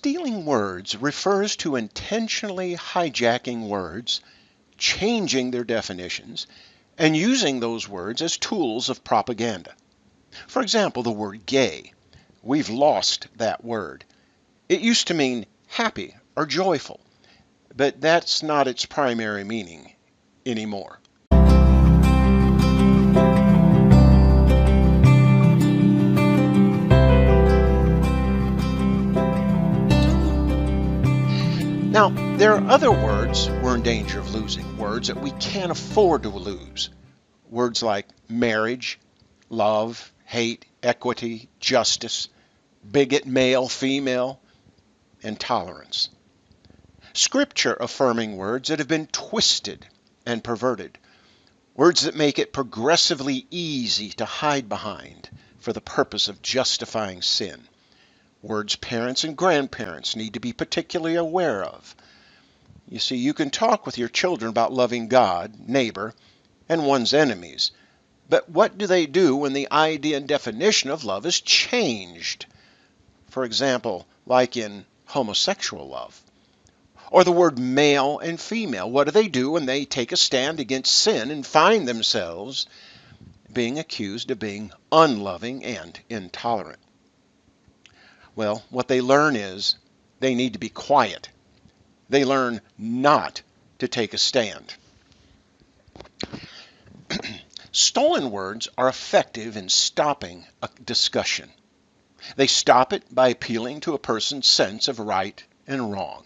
Stealing words refers to intentionally hijacking words, changing their definitions, and using those words as tools of propaganda. For example, the word gay. We've lost that word. It used to mean happy or joyful, but that's not its primary meaning anymore. Now, there are other words we're in danger of losing, words that we can't afford to lose. Words like marriage, love, hate, equity, justice, bigot, male, female, and tolerance. Scripture affirming words that have been twisted and perverted. Words that make it progressively easy to hide behind for the purpose of justifying sin. Words parents and grandparents need to be particularly aware of. You see, you can talk with your children about loving God, neighbor, and one's enemies, but what do they do when the idea and definition of love is changed? For example, like in homosexual love. Or the word male and female. What do they do when they take a stand against sin and find themselves being accused of being unloving and intolerant? Well, what they learn is they need to be quiet. They learn not to take a stand. Stolen words are effective in stopping a discussion. They stop it by appealing to a person's sense of right and wrong.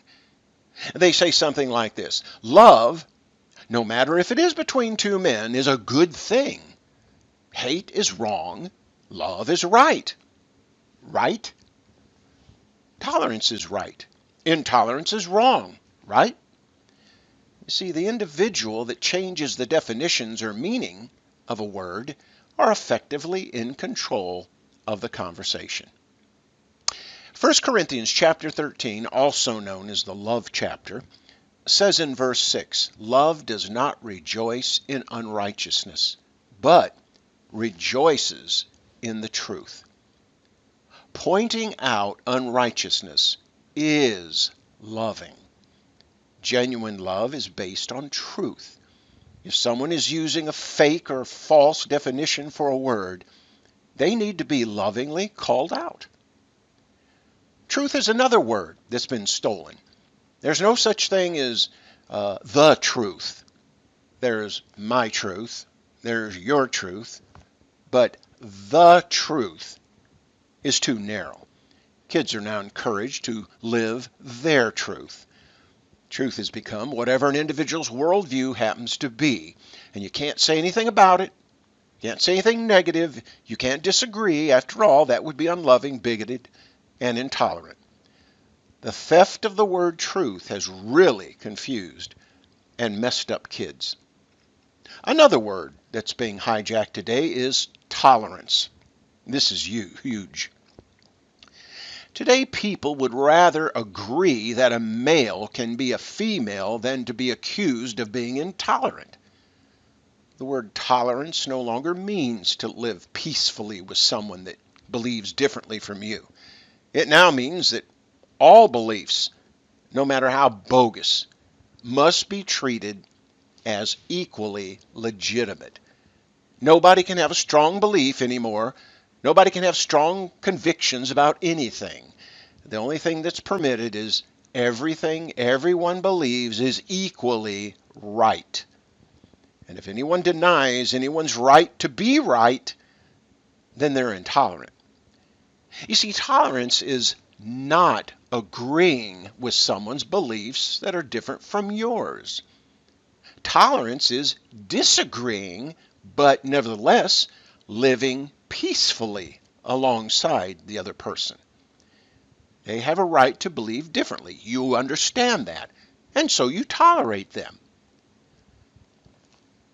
They say something like this: love, no matter if it is between two men, is a good thing. Hate is wrong. Love is right. Right? Tolerance is right. Intolerance is wrong. Right? You see, the individual that changes the definitions or meaning of a word are effectively in control of the conversation. 1 Corinthians chapter 13, also known as the love chapter, says in verse 6, "Love does not rejoice in unrighteousness, but rejoices in the truth." Pointing out unrighteousness is loving. Genuine love is based on truth. If someone is using a fake or false definition for a word, they need to be lovingly called out. Truth is another word that's been stolen. There's no such thing as the truth. There's my truth. There's your truth. But the truth is too narrow. Kids are now encouraged to live their truth. Truth has become whatever an individual's worldview happens to be, and you can't say anything about it. You can't say anything negative. You can't disagree. After all, that would be unloving, bigoted, and intolerant. The theft of the word truth has really confused and messed up kids. Another word that's being hijacked today is tolerance. This is huge. Today, people would rather agree that a male can be a female than to be accused of being intolerant. The word tolerance no longer means to live peacefully with someone that believes differently from you. It now means that all beliefs, no matter how bogus, must be treated as equally legitimate. Nobody can have a strong belief anymore. Nobody can have strong convictions about anything. The only thing that's permitted is everything everyone believes is equally right. And if anyone denies anyone's right to be right, then they're intolerant. You see, tolerance is not agreeing with someone's beliefs that are different from yours. Tolerance is disagreeing, but nevertheless living peacefully alongside the other person. They have a right to believe differently. You understand that, and so you tolerate them.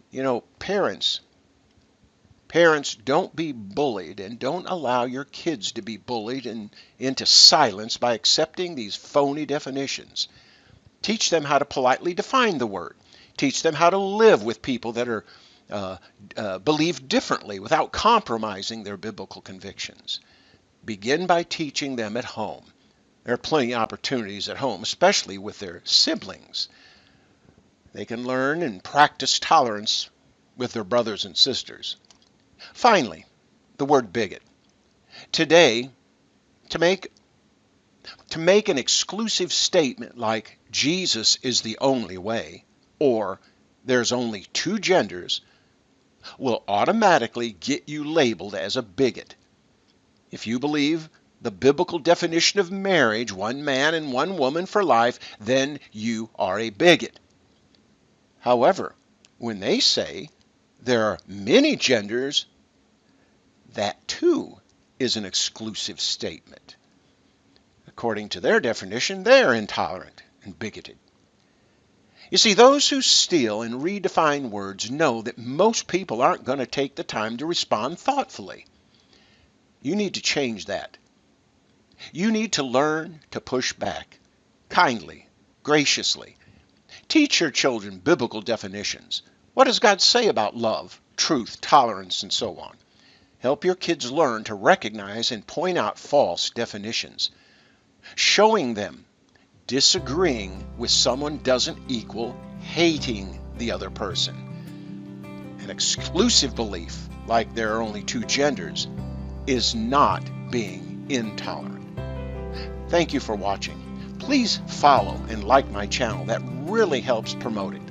You know, parents, don't be bullied, and don't allow your kids to be bullied into silence by accepting these phony definitions. Teach them how to politely define the word. Teach them how to live with people that are believe differently without compromising their biblical convictions. Begin by teaching them at home. There are plenty of opportunities at home, especially with their siblings. They can learn and practice tolerance with their brothers and sisters. Finally, the word bigot. Today, to make an exclusive statement like Jesus is the only way or there's only two genders will automatically get you labeled as a bigot. If you believe the biblical definition of marriage, one man and one woman for life, then you are a bigot. However, when they say there are many genders, that too is an exclusive statement. According to their definition, they're intolerant and bigoted. You see, those who steal and redefine words know that most people aren't going to take the time to respond thoughtfully. You need to change that. You need to learn to push back kindly, graciously. Teach your children biblical definitions. What does God say about love, truth, tolerance, and so on? Help your kids learn to recognize and point out false definitions. Showing them disagreeing with someone doesn't equal hating the other person. An exclusive belief, like there are only two genders, is not being intolerant. Thank you for watching. Please follow and like my channel. That really helps promote it.